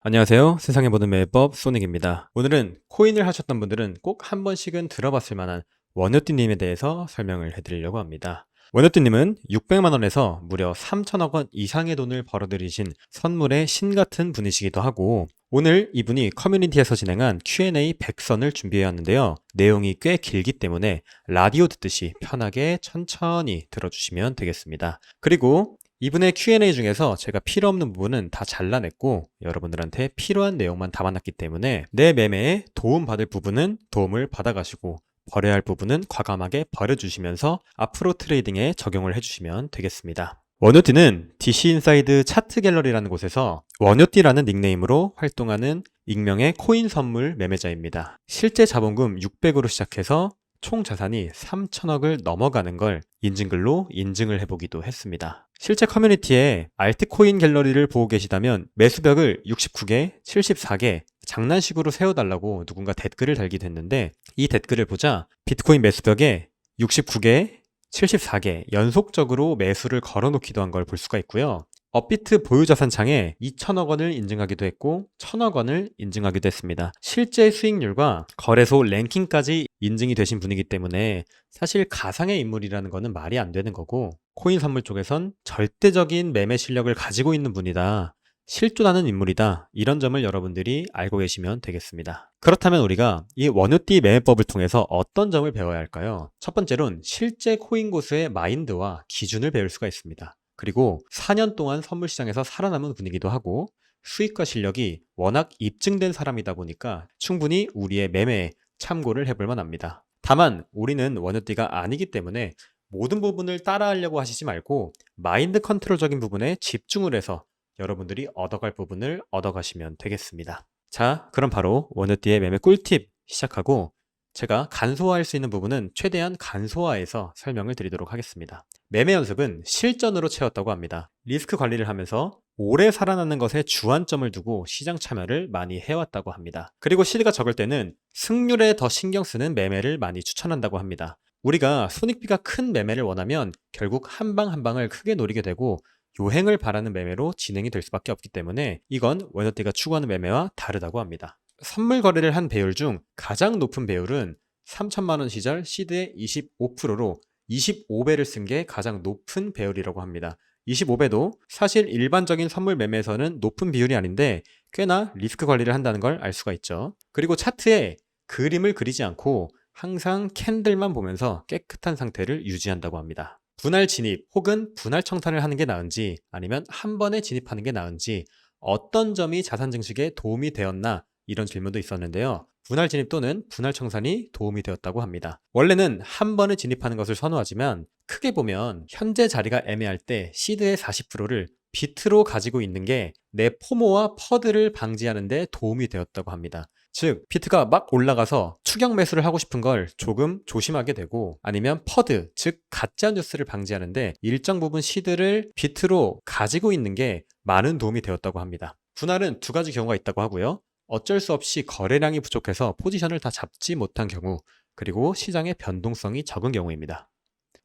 안녕하세요. 세상의 모든 매매법 소닉입니다. 오늘은 코인을 하셨던 분들은 꼭 한 번씩은 들어봤을 만한 원효띠님에 대해서 설명을 해드리려고 합니다. 원효띠님은 600만 원에서 무려 3천억 원 이상의 돈을 벌어들이신 선물의 신 같은 분이시기도 하고, 오늘 이분이 커뮤니티에서 진행한 Q&A 100선을 준비해왔는데요. 내용이 꽤 길기 때문에 라디오 듣듯이 편하게 천천히 들어주시면 되겠습니다. 그리고 이분의 Q&A 중에서 제가 필요 없는 부분은 다 잘라냈고 여러분들한테 필요한 내용만 담아놨기 때문에 내 매매에 도움받을 부분은 도움을 받아가시고 버려야 할 부분은 과감하게 버려주시면서 앞으로 트레이딩에 적용을 해주시면 되겠습니다. 원효띠는 DC인사이드 차트 갤러리라는 곳에서 원효띠라는 닉네임으로 활동하는 익명의 코인 선물 매매자입니다. 실제 자본금 600으로 시작해서 총 자산이 3천억을 넘어가는 걸 인증글로 인증을 해보기도 했습니다. 실제 커뮤니티에 알트코인 갤러리를 보고 계시다면 매수벽을 69개, 74개 장난식으로 세워달라고 누군가 댓글을 달기도 했는데, 이 댓글을 보자 비트코인 매수벽에 69개, 74개 연속적으로 매수를 걸어놓기도 한 걸 볼 수가 있고요. 업비트 보유자산 창에 2천억 원을 인증하기도 했고 1천억 원을 인증하기도 했습니다. 실제 수익률과 거래소 랭킹까지 인증이 되신 분이기 때문에 사실 가상의 인물이라는 거는 말이 안 되는 거고, 코인 선물 쪽에선 절대적인 매매 실력을 가지고 있는 분이다, 실존하는 인물이다, 이런 점을 여러분들이 알고 계시면 되겠습니다. 그렇다면 우리가 이 원효띠 매매법을 통해서 어떤 점을 배워야 할까요? 첫 번째로는 실제 코인 고수의 마인드와 기준을 배울 수가 있습니다. 그리고 4년 동안 선물 시장에서 살아남은 분이기도 하고 수익과 실력이 워낙 입증된 사람이다 보니까 충분히 우리의 매매에 참고를 해볼 만합니다. 다만 우리는 원효띠가 아니기 때문에 모든 부분을 따라하려고 하시지 말고 마인드 컨트롤적인 부분에 집중을 해서 여러분들이 얻어갈 부분을 얻어가시면 되겠습니다. 자, 그럼 바로 원효띠의 매매 꿀팁 시작하고 제가 간소화할 수 있는 부분은 최대한 간소화해서 설명을 드리도록 하겠습니다. 매매 연습은 실전으로 채웠다고 합니다. 리스크 관리를 하면서 오래 살아나는 것에 주안점을 두고 시장 참여를 많이 해왔다고 합니다. 그리고 시드가 적을 때는 승률에 더 신경 쓰는 매매를 많이 추천한다고 합니다. 우리가 손익비가 큰 매매를 원하면 결국 한 방 한 방을 크게 노리게 되고 요행을 바라는 매매로 진행이 될 수밖에 없기 때문에 이건 원효띠가 추구하는 매매와 다르다고 합니다. 선물 거래를 한 배율 중 가장 높은 배율은 3천만 원 시절 시드의 25%로 25배를 쓴 게 가장 높은 배율이라고 합니다. 25배도 사실 일반적인 선물 매매에서는 높은 비율이 아닌데 꽤나 리스크 관리를 한다는 걸 알 수가 있죠. 그리고 차트에 그림을 그리지 않고 항상 캔들만 보면서 깨끗한 상태를 유지한다고 합니다. 분할 진입 혹은 분할 청산을 하는 게 나은지 아니면 한 번에 진입하는 게 나은지, 어떤 점이 자산 증식에 도움이 되었나, 이런 질문도 있었는데요. 분할 진입 또는 분할 청산이 도움이 되었다고 합니다. 원래는 한 번에 진입하는 것을 선호하지만 크게 보면 현재 자리가 애매할 때 시드의 40%를 비트로 가지고 있는 게 내 포모와 퍼드를 방지하는 데 도움이 되었다고 합니다. 즉 비트가 막 올라가서 추격 매수를 하고 싶은 걸 조금 조심하게 되고, 아니면 퍼드, 즉 가짜 뉴스를 방지하는데 일정 부분 시드를 비트로 가지고 있는 게 많은 도움이 되었다고 합니다. 분할은 두 가지 경우가 있다고 하고요. 어쩔 수 없이 거래량이 부족해서 포지션을 다 잡지 못한 경우, 그리고 시장의 변동성이 적은 경우입니다.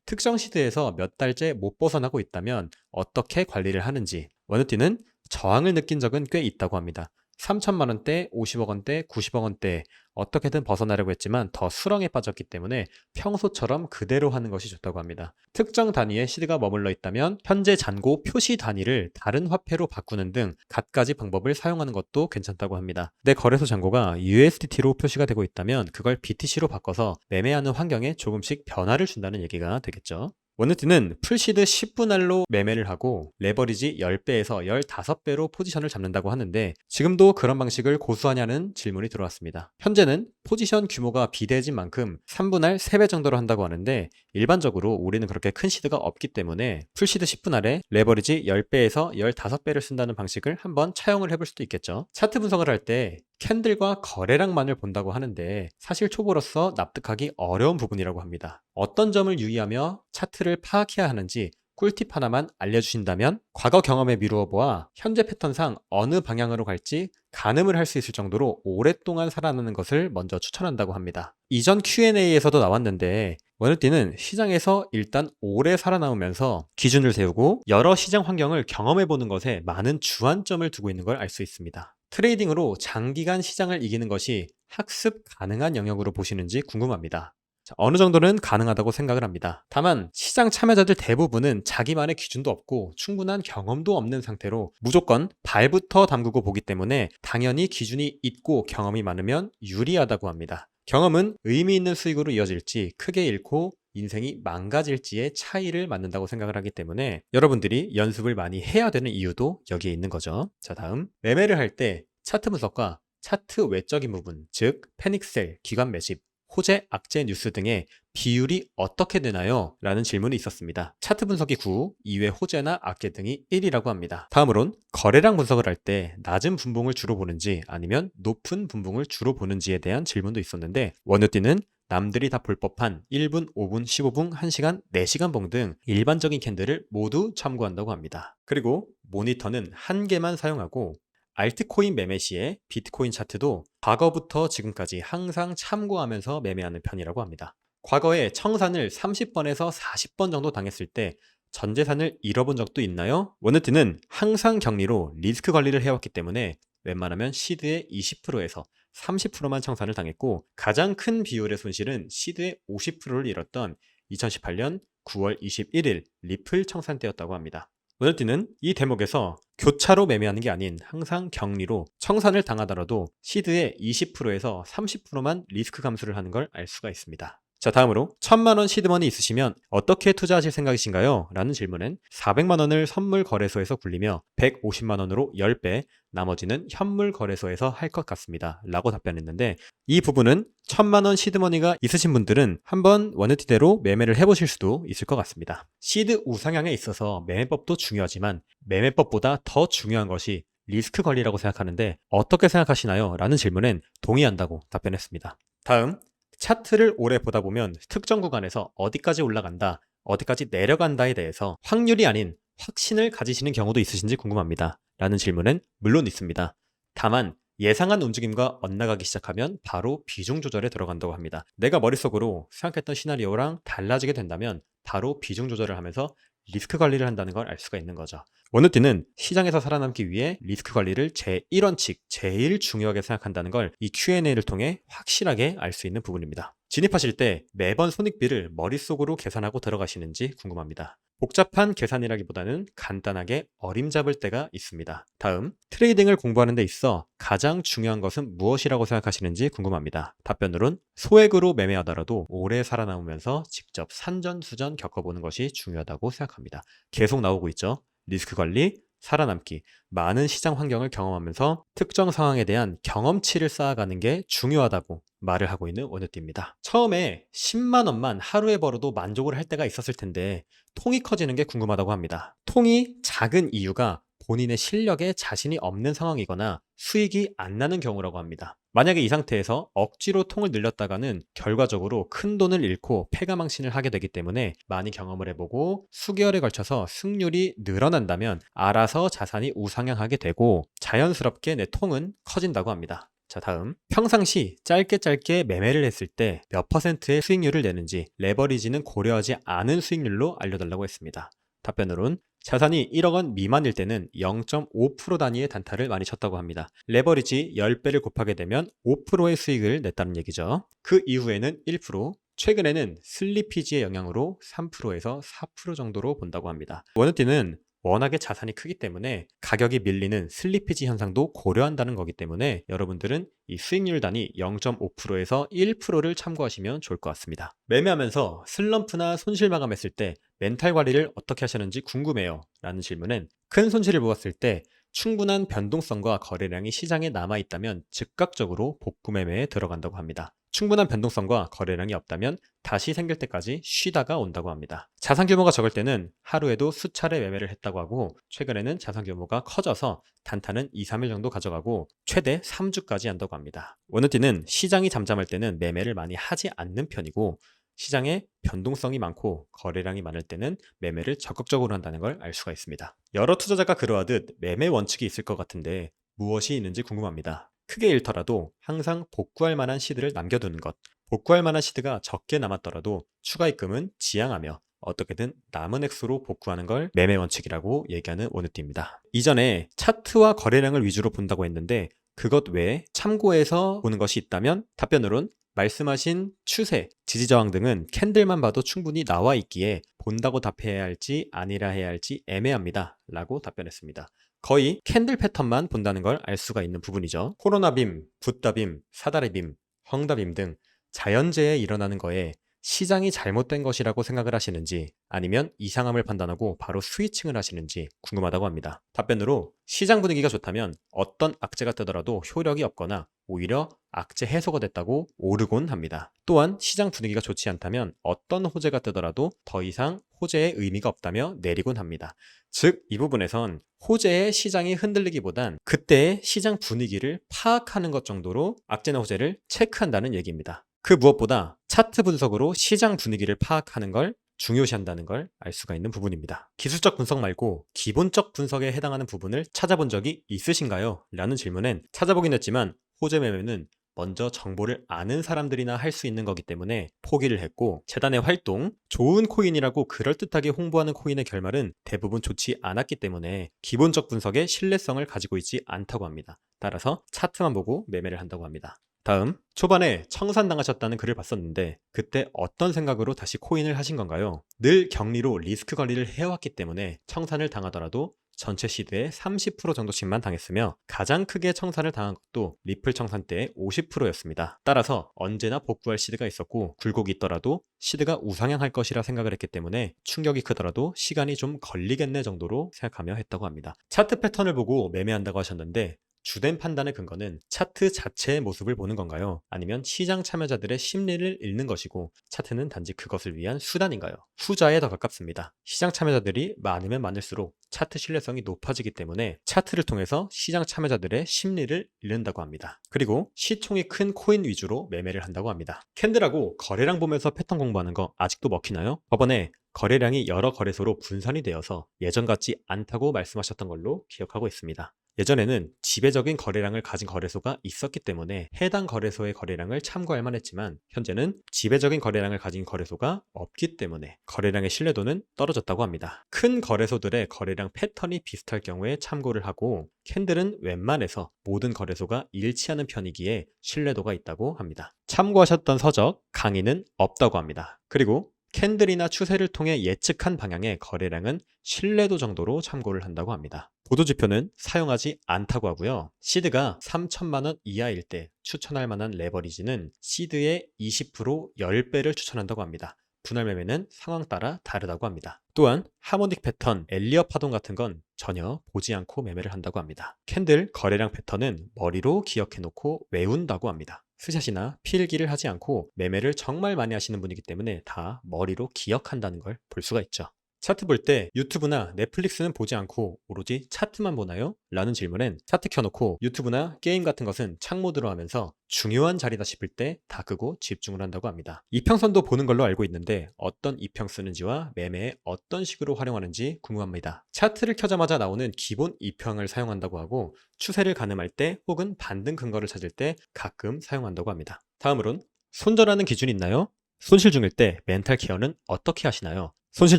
특정 시드에서 몇 달째 못 벗어나고 있다면 어떻게 관리를 하는지, 원효띠는 저항을 느낀 적은 꽤 있다고 합니다. 3천만 원대, 50억 원대, 90억 원대 어떻게든 벗어나려고 했지만 더 수렁에 빠졌기 때문에 평소처럼 그대로 하는 것이 좋다고 합니다. 특정 단위에 시드가 머물러 있다면 현재 잔고 표시 단위를 다른 화폐로 바꾸는 등 갖가지 방법을 사용하는 것도 괜찮다고 합니다. 내 거래소 잔고가 USDT로 표시가 되고 있다면 그걸 BTC로 바꿔서 매매하는 환경에 조금씩 변화를 준다는 얘기가 되겠죠. 원효띠는 풀시드 10분할로 매매를 하고 레버리지 10배에서 15배로 포지션을 잡는다고 하는데, 지금도 그런 방식을 고수하냐는 질문이 들어왔습니다. 현재는 포지션 규모가 비대해진 만큼 3분할 3배 정도로 한다고 하는데, 일반적으로 우리는 그렇게 큰 시드가 없기 때문에 풀시드 10분할에 레버리지 10배에서 15배를 쓴다는 방식을 한번 차용을 해볼 수도 있겠죠. 차트 분석을 할 때 캔들과 거래량만을 본다고 하는데 사실 초보로서 납득하기 어려운 부분이라고 합니다. 어떤 점을 유의하며 차트를 파악해야 하는지 꿀팁 하나만 알려주신다면 과거 경험에 미루어 보아 현재 패턴상 어느 방향으로 갈지 가늠을 할 수 있을 정도로 오랫동안 살아나는 것을 먼저 추천한다고 합니다. 이전 Q&A에서도 나왔는데 원효띠는 시장에서 일단 오래 살아남으면서 기준을 세우고 여러 시장 환경을 경험해보는 것에 많은 주안점을 두고 있는 걸 알 수 있습니다. 트레이딩으로 장기간 시장을 이기는 것이 학습 가능한 영역으로 보시는지 궁금합니다. 자, 어느 정도는 가능하다고 생각을 합니다. 다만 시장 참여자들 대부분은 자기만의 기준도 없고 충분한 경험도 없는 상태로 무조건 발부터 담그고 보기 때문에 당연히 기준이 있고 경험이 많으면 유리하다고 합니다. 경험은 의미 있는 수익으로 이어질지 크게 잃고 인생이 망가질지의 차이를 맞는다고 생각을 하기 때문에 여러분들이 연습을 많이 해야 되는 이유도 여기에 있는 거죠. 자, 다음 매매를 할 때 차트 분석과 차트 외적인 부분, 즉 패닉셀, 기관 매집, 호재, 악재 뉴스 등의 비율이 어떻게 되나요? 라는 질문이 있었습니다. 차트 분석이 9, 이외 호재나 악재 등이 1이라고 합니다. 다음으론 거래량 분석을 할 때 낮은 분봉을 주로 보는지 아니면 높은 분봉을 주로 보는지에 대한 질문도 있었는데 원유띠는 남들이 다 볼 법한 1분, 5분, 15분, 1시간, 4시간 봉 등 일반적인 캔들을 모두 참고한다고 합니다. 그리고 모니터는 한 개만 사용하고 알트코인 매매 시에 비트코인 차트도 과거부터 지금까지 항상 참고하면서 매매하는 편이라고 합니다. 과거에 청산을 30번에서 40번 정도 당했을 때 전 재산을 잃어본 적도 있나요? 원유티는 항상 격리로 리스크 관리를 해왔기 때문에 웬만하면 시드의 20%에서 30%만 청산을 당했고 가장 큰 비율의 손실은 시드의 50%를 잃었던 2018년 9월 21일 리플 청산 때였다고 합니다. 원유티는 이 대목에서 교차로 매매하는 게 아닌 항상 격리로 청산을 당하더라도 시드의 20%에서 30%만 리스크 감수를 하는 걸 알 수가 있습니다. 자, 다음으로 1000만원 시드머니 있으시면 어떻게 투자하실 생각이신가요? 라는 질문엔 400만원을 선물 거래소에서 굴리며 150만원으로 10배, 나머지는 현물 거래소에서 할 것 같습니다. 라고 답변했는데 이 부분은 1000만원 시드머니가 있으신 분들은 한번 원유티대로 매매를 해보실 수도 있을 것 같습니다. 시드 우상향에 있어서 매매법도 중요하지만 매매법보다 더 중요한 것이 리스크 관리라고 생각하는데 어떻게 생각하시나요? 라는 질문엔 동의한다고 답변했습니다. 다음, 차트를 오래 보다 보면 특정 구간에서 어디까지 올라간다, 어디까지 내려간다에 대해서 확률이 아닌 확신을 가지시는 경우도 있으신지 궁금합니다. 라는 질문은 물론 있습니다. 다만 예상한 움직임과 엇나가기 시작하면 바로 비중 조절에 들어간다고 합니다. 내가 머릿속으로 생각했던 시나리오랑 달라지게 된다면 바로 비중 조절을 하면서 리스크 관리를 한다는 걸 알 수가 있는 거죠. 원유티는 시장에서 살아남기 위해 리스크 관리를 제1원칙, 제일 중요하게 생각한다는 걸 이 Q&A를 통해 확실하게 알 수 있는 부분입니다. 진입하실 때 매번 손익비를 머릿속으로 계산하고 들어가시는지 궁금합니다. 복잡한 계산이라기보다는 간단하게 어림잡을 때가 있습니다. 다음, 트레이딩을 공부하는 데 있어 가장 중요한 것은 무엇이라고 생각하시는지 궁금합니다. 답변으론 소액으로 매매하더라도 오래 살아남으면서 직접 산전수전 겪어보는 것이 중요하다고 생각합니다. 계속 나오고 있죠. 리스크 관리, 살아남기, 많은 시장 환경을 경험하면서 특정 상황에 대한 경험치를 쌓아가는 게 중요하다고 말을 하고 있는 원유띠입니다. 처음에 10만 원만 하루에 벌어도 만족을 할 때가 있었을 텐데 통이 커지는 게 궁금하다고 합니다. 통이 작은 이유가 본인의 실력에 자신이 없는 상황이거나 수익이 안 나는 경우라고 합니다. 만약에 이 상태에서 억지로 통을 늘렸다가는 결과적으로 큰 돈을 잃고 패가망신을 하게 되기 때문에 많이 경험을 해보고 수개월에 걸쳐서 승률이 늘어난다면 알아서 자산이 우상향하게 되고 자연스럽게 내 통은 커진다고 합니다. 자, 다음, 평상시 짧게 매매를 했을 때 몇 퍼센트의 수익률을 내는지 레버리지는 고려하지 않은 수익률로 알려달라고 했습니다. 답변으론 자산이 1억 원 미만일 때는 0.5% 단위의 단타를 많이 쳤다고 합니다. 레버리지 10배를 곱하게 되면 5%의 수익을 냈다는 얘기죠. 그 이후에는 1%, 최근에는 슬리피지의 영향으로 3%에서 4% 정도로 본다고 합니다. 원유티는 워낙에 자산이 크기 때문에 가격이 밀리는 슬리피지 현상도 고려한다는 거기 때문에 여러분들은 이 수익률 단위 0.5%에서 1%를 참고하시면 좋을 것 같습니다. 매매하면서 슬럼프나 손실 마감했을 때 멘탈 관리를 어떻게 하셨는지 궁금해요. 라는 질문은 큰 손실을 보았을 때 충분한 변동성과 거래량이 시장에 남아있다면 즉각적으로 복구 매매에 들어간다고 합니다. 충분한 변동성과 거래량이 없다면 다시 생길 때까지 쉬다가 온다고 합니다. 자산 규모가 적을 때는 하루에도 수차례 매매를 했다고 하고 최근에는 자산 규모가 커져서 단타는 2, 3일 정도 가져가고 최대 3주까지 한다고 합니다. 원유티는 시장이 잠잠할 때는 매매를 많이 하지 않는 편이고 시장에 변동성이 많고 거래량이 많을 때는 매매를 적극적으로 한다는 걸 알 수가 있습니다. 여러 투자자가 그러하듯 매매 원칙이 있을 것 같은데 무엇이 있는지 궁금합니다. 크게 잃더라도 항상 복구할 만한 시드를 남겨두는 것, 복구할 만한 시드가 적게 남았더라도 추가 입금은 지양하며 어떻게든 남은 액수로 복구하는 걸 매매 원칙이라고 얘기하는 원우띠입니다. 이전에 차트와 거래량을 위주로 본다고 했는데 그것 외에 참고해서 보는 것이 있다면 답변으론 말씀하신 추세, 지지저항 등은 캔들만 봐도 충분히 나와 있기에 본다고 답해야 할지 아니라 해야 할지 애매합니다 라고 답변했습니다. 거의 캔들 패턴만 본다는 걸 알 수가 있는 부분이죠. 코로나빔, 붓다빔, 사다리빔, 헝다빔 등 자연재해 일어나는 거에 시장이 잘못된 것이라고 생각을 하시는지 아니면 이상함을 판단하고 바로 스위칭을 하시는지 궁금하다고 합니다. 답변으로 시장 분위기가 좋다면 어떤 악재가 뜨더라도 효력이 없거나 오히려 악재 해소가 됐다고 오르곤 합니다. 또한 시장 분위기가 좋지 않다면 어떤 호재가 뜨더라도 더 이상 호재의 의미가 없다며 내리곤 합니다. 즉, 이 부분에선 호재의 시장이 흔들리기보단 그때의 시장 분위기를 파악하는 것 정도로 악재나 호재를 체크한다는 얘기입니다. 그 무엇보다 차트 분석으로 시장 분위기를 파악하는 걸 중요시한다는 걸 알 수가 있는 부분입니다. 기술적 분석 말고 기본적 분석에 해당하는 부분을 찾아본 적이 있으신가요? 라는 질문엔 찾아보긴 했지만 호재 매매는 먼저 정보를 아는 사람들이나 할 수 있는 거기 때문에 포기를 했고, 재단의 활동, 좋은 코인이라고 그럴듯하게 홍보하는 코인의 결말은 대부분 좋지 않았기 때문에 기본적 분석의 신뢰성을 가지고 있지 않다고 합니다. 따라서 차트만 보고 매매를 한다고 합니다. 다음, 초반에 청산당하셨다는 글을 봤었는데 그때 어떤 생각으로 다시 코인을 하신 건가요? 늘 격리로 리스크 관리를 해왔기 때문에 청산을 당하더라도 전체 시드의 30% 정도씩만 당했으며 가장 크게 청산을 당한 것도 리플 청산 때의 50%였습니다. 따라서 언제나 복구할 시드가 있었고 굴곡이 있더라도 시드가 우상향할 것이라 생각을 했기 때문에 충격이 크더라도 시간이 좀 걸리겠네 정도로 생각하며 했다고 합니다. 차트 패턴을 보고 매매한다고 하셨는데 주된 판단의 근거는 차트 자체의 모습을 보는 건가요? 아니면 시장 참여자들의 심리를 읽는 것이고 차트는 단지 그것을 위한 수단인가요? 후자에 더 가깝습니다. 시장 참여자들이 많으면 많을수록 차트 신뢰성이 높아지기 때문에 차트를 통해서 시장 참여자들의 심리를 읽는다고 합니다. 그리고 시총이 큰 코인 위주로 매매를 한다고 합니다. 캔들하고 거래량 보면서 패턴 공부하는 거 아직도 먹히나요? 저번에 거래량이 여러 거래소로 분산이 되어서 예전 같지 않다고 말씀하셨던 걸로 기억하고 있습니다. 예전에는 지배적인 거래량을 가진 거래소가 있었기 때문에 해당 거래소의 거래량을 참고할 만했지만 현재는 지배적인 거래량을 가진 거래소가 없기 때문에 거래량의 신뢰도는 떨어졌다고 합니다. 큰 거래소들의 거래량 패턴이 비슷할 경우에 참고를 하고 캔들은 웬만해서 모든 거래소가 일치하는 편이기에 신뢰도가 있다고 합니다. 참고하셨던 서적, 강의는 없다고 합니다. 그리고 캔들이나 추세를 통해 예측한 방향의 거래량은 신뢰도 정도로 참고를 한다고 합니다. 보도지표는 사용하지 않다고 하고요. 시드가 3천만 원 이하일 때 추천할 만한 레버리지는 시드의 20% 10배를 추천한다고 합니다. 분할 매매는 상황 따라 다르다고 합니다. 또한 하모닉 패턴, 엘리엇 파동 같은 건 전혀 보지 않고 매매를 한다고 합니다. 캔들 거래량 패턴은 머리로 기억해 놓고 외운다고 합니다. 스샷이나 필기를 하지 않고 매매를 정말 많이 하시는 분이기 때문에 다 머리로 기억한다는 걸 볼 수가 있죠. 차트 볼 때 유튜브나 넷플릭스는 보지 않고 오로지 차트만 보나요? 라는 질문엔 차트 켜놓고 유튜브나 게임 같은 것은 창모드로 하면서 중요한 자리다 싶을 때 다 끄고 집중을 한다고 합니다. 이평선도 보는 걸로 알고 있는데 어떤 이평 쓰는지와 매매에 어떤 식으로 활용하는지 궁금합니다. 차트를 켜자마자 나오는 기본 이평을 사용한다고 하고 추세를 가늠할 때 혹은 반등 근거를 찾을 때 가끔 사용한다고 합니다. 다음으론 손절하는 기준이 있나요? 손실 중일 때 멘탈 케어는 어떻게 하시나요? 손실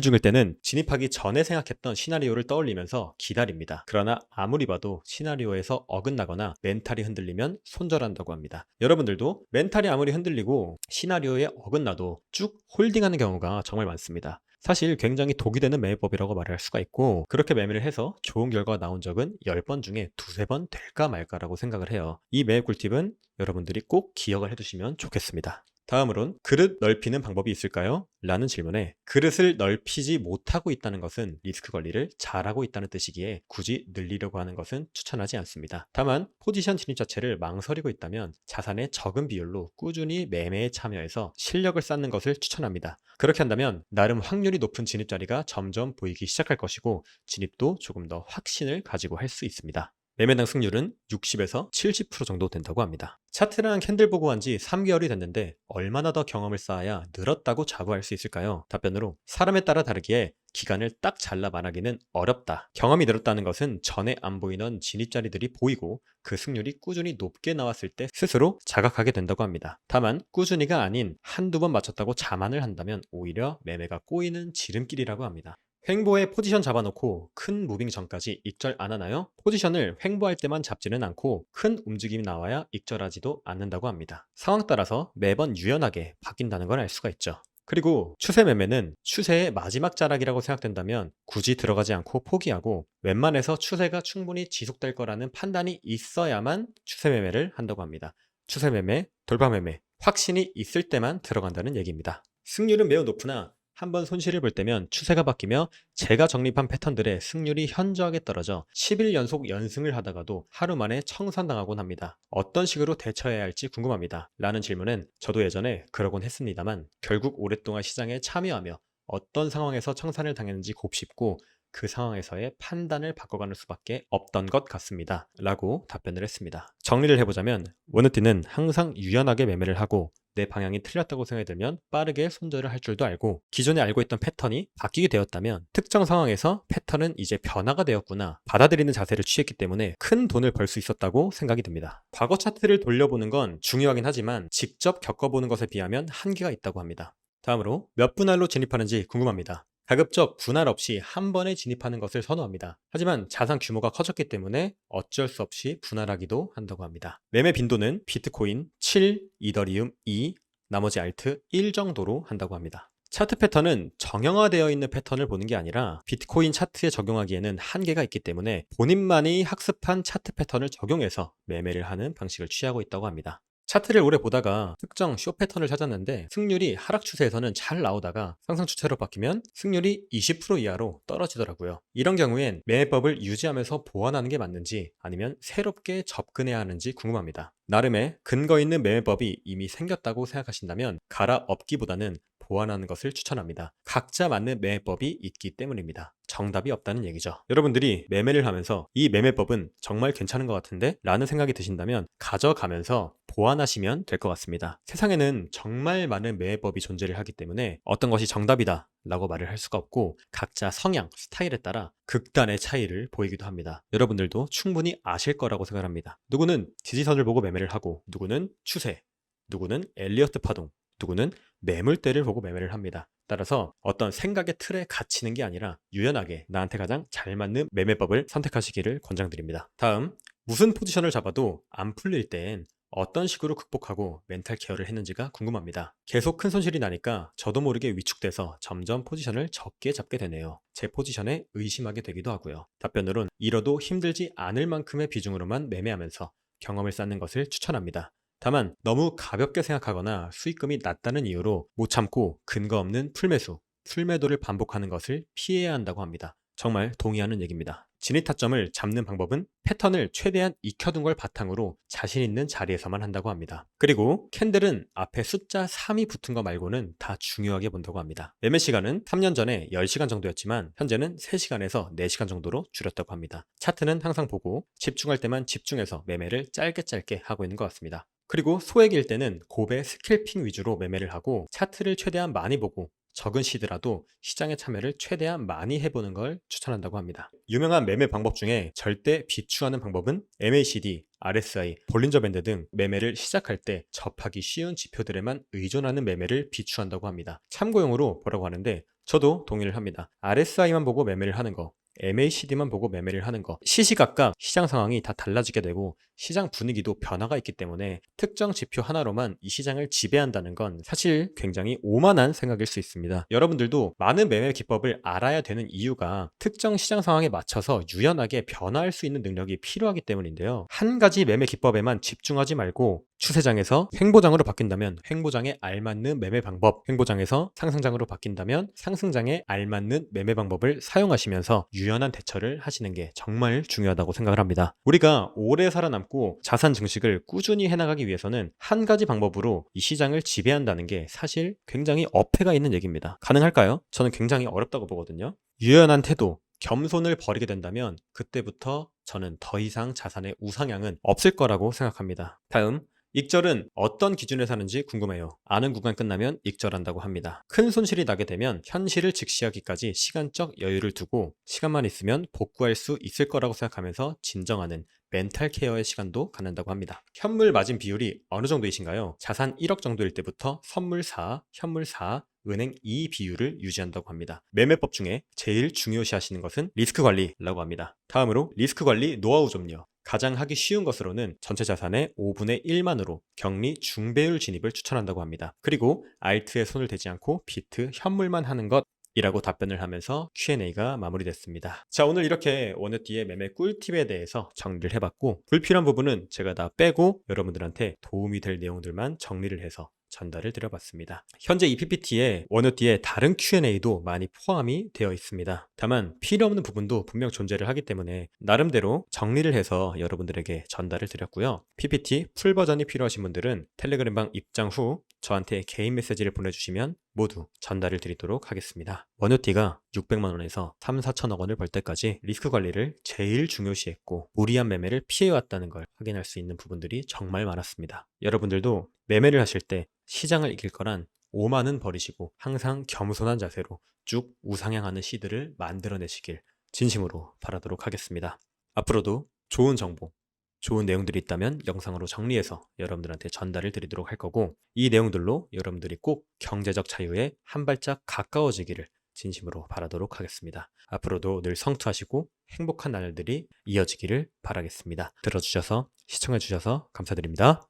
중일 때는 진입하기 전에 생각했던 시나리오를 떠올리면서 기다립니다. 그러나 아무리 봐도 시나리오에서 어긋나거나 멘탈이 흔들리면 손절한다고 합니다. 여러분들도 멘탈이 아무리 흔들리고 시나리오에 어긋나도 쭉 홀딩하는 경우가 정말 많습니다. 사실 굉장히 독이 되는 매매법이라고 말할 수가 있고 그렇게 매매를 해서 좋은 결과가 나온 적은 10번 중에 두세 번 될까 말까라고 생각을 해요. 이 매매 꿀팁은 여러분들이 꼭 기억을 해두시면 좋겠습니다. 다음으론 그릇 넓히는 방법이 있을까요? 라는 질문에 그릇을 넓히지 못하고 있다는 것은 리스크 관리를 잘하고 있다는 뜻이기에 굳이 늘리려고 하는 것은 추천하지 않습니다. 다만 포지션 진입 자체를 망설이고 있다면 자산의 적은 비율로 꾸준히 매매에 참여해서 실력을 쌓는 것을 추천합니다. 그렇게 한다면 나름 확률이 높은 진입 자리가 점점 보이기 시작할 것이고 진입도 조금 더 확신을 가지고 할 수 있습니다. 매매당 승률은 60에서 70% 정도 된다고 합니다. 차트랑 캔들 보고 한 지 3개월이 됐는데 얼마나 더 경험을 쌓아야 늘었다고 자부할 수 있을까요? 답변으로 사람에 따라 다르기에 기간을 딱 잘라 말하기는 어렵다. 경험이 늘었다는 것은 전에 안 보이던 진입자리들이 보이고 그 승률이 꾸준히 높게 나왔을 때 스스로 자각하게 된다고 합니다. 다만 꾸준히가 아닌 한두 번 맞췄다고 자만을 한다면 오히려 매매가 꼬이는 지름길이라고 합니다. 횡보에 포지션 잡아놓고 큰 무빙 전까지 익절 안 하나요? 포지션을 횡보할 때만 잡지는 않고 큰 움직임이 나와야 익절하지도 않는다고 합니다. 상황 따라서 매번 유연하게 바뀐다는 걸 알 수가 있죠. 그리고 추세 매매는 추세의 마지막 자락이라고 생각된다면 굳이 들어가지 않고 포기하고 웬만해서 추세가 충분히 지속될 거라는 판단이 있어야만 추세 매매를 한다고 합니다. 추세 매매, 돌파 매매, 확신이 있을 때만 들어간다는 얘기입니다. 승률은 매우 높으나 한번 손실을 볼 때면 추세가 바뀌며 제가 정립한 패턴들의 승률이 현저하게 떨어져 10일 연속 연승을 하다가도 하루 만에 청산당하곤 합니다. 어떤 식으로 대처해야 할지 궁금합니다. 라는 질문은 저도 예전에 그러곤 했습니다만 결국 오랫동안 시장에 참여하며 어떤 상황에서 청산을 당했는지 곱씹고 그 상황에서의 판단을 바꿔가는 수밖에 없던 것 같습니다. 라고 답변을 했습니다. 정리를 해보자면 원우띠는 항상 유연하게 매매를 하고 내 방향이 틀렸다고 생각이 들면 빠르게 손절을 할 줄도 알고 기존에 알고 있던 패턴이 바뀌게 되었다면 특정 상황에서 패턴은 이제 변화가 되었구나 받아들이는 자세를 취했기 때문에 큰 돈을 벌 수 있었다고 생각이 듭니다. 과거 차트를 돌려보는 건 중요하긴 하지만 직접 겪어보는 것에 비하면 한계가 있다고 합니다. 다음으로 몇 분할로 진입하는지 궁금합니다. 가급적 분할 없이 한 번에 진입하는 것을 선호합니다. 하지만 자산 규모가 커졌기 때문에 어쩔 수 없이 분할하기도 한다고 합니다. 매매 빈도는 비트코인 7, 이더리움 2, 나머지 알트 1 정도로 한다고 합니다. 차트 패턴은 정형화되어 있는 패턴을 보는 게 아니라 비트코인 차트에 적용하기에는 한계가 있기 때문에 본인만이 학습한 차트 패턴을 적용해서 매매를 하는 방식을 취하고 있다고 합니다. 차트를 오래 보다가 특정 쇼 패턴을 찾았는데 승률이 하락 추세에서는 잘 나오다가 상승 추세로 바뀌면 승률이 20% 이하로 떨어지더라고요. 이런 경우엔 매매법을 유지하면서 보완하는 게 맞는지 아니면 새롭게 접근해야 하는지 궁금합니다. 나름의 근거 있는 매매법이 이미 생겼다고 생각하신다면 갈아엎기보다는 보완하는 것을 추천합니다. 각자 맞는 매매법이 있기 때문입니다. 정답이 없다는 얘기죠. 여러분들이 매매를 하면서 이 매매법은 정말 괜찮은 것 같은데? 라는 생각이 드신다면 가져가면서 보완하시면 될 것 같습니다. 세상에는 정말 많은 매매법이 존재를 하기 때문에 어떤 것이 정답이다 라고 말을 할 수가 없고 각자 성향, 스타일에 따라 극단의 차이를 보이기도 합니다. 여러분들도 충분히 아실 거라고 생각합니다. 누구는 지지선을 보고 매매를 하고 누구는 추세, 누구는 엘리어트 파동, 누구는 매물대를 보고 매매를 합니다. 따라서 어떤 생각의 틀에 갇히는 게 아니라 유연하게 나한테 가장 잘 맞는 매매법을 선택하시기를 권장드립니다. 다음, 무슨 포지션을 잡아도 안 풀릴 땐 어떤 식으로 극복하고 멘탈 케어를 했는지가 궁금합니다. 계속 큰 손실이 나니까 저도 모르게 위축돼서 점점 포지션을 적게 잡게 되네요. 제 포지션에 의심하게 되기도 하고요. 답변으론 잃어도 힘들지 않을 만큼의 비중으로만 매매하면서 경험을 쌓는 것을 추천합니다. 다만 너무 가볍게 생각하거나 수익금이 낮다는 이유로 못 참고 근거 없는 풀매수, 풀매도를 반복하는 것을 피해야 한다고 합니다. 정말 동의하는 얘기입니다. 진입 타점을 잡는 방법은 패턴을 최대한 익혀둔 걸 바탕으로 자신 있는 자리에서만 한다고 합니다. 그리고 캔들은 앞에 숫자 3이 붙은 거 말고는 다 중요하게 본다고 합니다. 매매 시간은 3년 전에 10시간 정도였지만 현재는 3시간에서 4시간 정도로 줄였다고 합니다. 차트는 항상 보고 집중할 때만 집중해서 매매를 짧게 하고 있는 것 같습니다. 그리고 소액일 때는 고배 스캘핑 위주로 매매를 하고 차트를 최대한 많이 보고 적은 시드라도 시장의 참여를 최대한 많이 해보는 걸 추천한다고 합니다. 유명한 매매 방법 중에 절대 비추하는 방법은 MACD, RSI, 볼린저 밴드 등 매매를 시작할 때 접하기 쉬운 지표들에만 의존하는 매매를 비추한다고 합니다. 참고용으로 보라고 하는데 저도 동의를 합니다. RSI만 보고 매매를 하는 거, MACD만 보고 매매를 하는 거, 시시각각 시장 상황이 다 달라지게 되고 시장 분위기도 변화가 있기 때문에 특정 지표 하나로만 이 시장을 지배한다는 건 사실 굉장히 오만한 생각일 수 있습니다. 여러분들도 많은 매매 기법을 알아야 되는 이유가 특정 시장 상황에 맞춰서 유연하게 변화할 수 있는 능력이 필요하기 때문인데요. 한 가지 매매 기법에만 집중하지 말고 추세장에서 횡보장으로 바뀐다면 횡보장에 알맞는 매매 방법, 횡보장에서 상승장으로 바뀐다면 상승장에 알맞는 매매 방법을 사용하시면서 유연한 대처를 하시는 게 정말 중요하다고 생각을 합니다. 우리가 오래 살아남고 자산 증식을 꾸준히 해나가기 위해서는 한 가지 방법으로 이 시장을 지배한다는 게 사실 굉장히 어폐가 있는 얘기입니다. 가능할까요? 저는 굉장히 어렵다고 보거든요. 유연한 태도, 겸손을 버리게 된다면 그때부터 저는 더 이상 자산의 우상향은 없을 거라고 생각합니다. 다음, 익절은 어떤 기준에 사는지 궁금해요. 아는 구간 끝나면 익절한다고 합니다. 큰 손실이 나게 되면 현실을 직시하기까지 시간적 여유를 두고 시간만 있으면 복구할 수 있을 거라고 생각하면서 진정하는 멘탈 케어의 시간도 갖는다고 합니다. 현물 마진 비율이 어느 정도이신가요? 자산 1억 정도일 때부터 선물 4, 현물 4, 은행 2 비율을 유지한다고 합니다. 매매법 중에 제일 중요시 하시는 것은 리스크 관리라고 합니다. 다음으로 리스크 관리 노하우 좀요. 가장 하기 쉬운 것으로는 전체 자산의 5분의 1만으로 격리 중배율 진입을 추천한다고 합니다. 그리고 알트에 손을 대지 않고 비트, 현물만 하는 것 이라고 답변을 하면서 Q&A가 마무리됐습니다. 자, 오늘 이렇게 원어티의 매매 꿀팁에 대해서 정리를 해봤고, 불필요한 부분은 제가 다 빼고 여러분들한테 도움이 될 내용들만 정리를 해서 전달을 드려봤습니다. 현재 이 PPT에 원어티의 다른 Q&A도 많이 포함이 되어 있습니다. 다만 필요 없는 부분도 분명 존재를 하기 때문에 나름대로 정리를 해서 여러분들에게 전달을 드렸고요. PPT 풀 버전이 필요하신 분들은 텔레그램방 입장 후 저한테 개인 메시지를 보내주시면 모두 전달을 드리도록 하겠습니다. 원어티가 600만 원에서 3, 4천억 원을 벌 때까지 리스크 관리를 제일 중요시했고 무리한 매매를 피해왔다는 걸 확인할 수 있는 부분들이 정말 많았습니다. 여러분들도 매매를 하실 때 시장을 이길 거란 오만은 버리시고 항상 겸손한 자세로 쭉 우상향하는 시드를 만들어내시길 진심으로 바라도록 하겠습니다. 앞으로도 좋은 정보, 좋은 내용들이 있다면 영상으로 정리해서 여러분들한테 전달을 드리도록 할 거고, 이 내용들로 여러분들이 꼭 경제적 자유에 한 발짝 가까워지기를 진심으로 바라도록 하겠습니다. 앞으로도 늘 성투하시고 행복한 날들이 이어지기를 바라겠습니다. 들어주셔서 시청해주셔서 감사드립니다.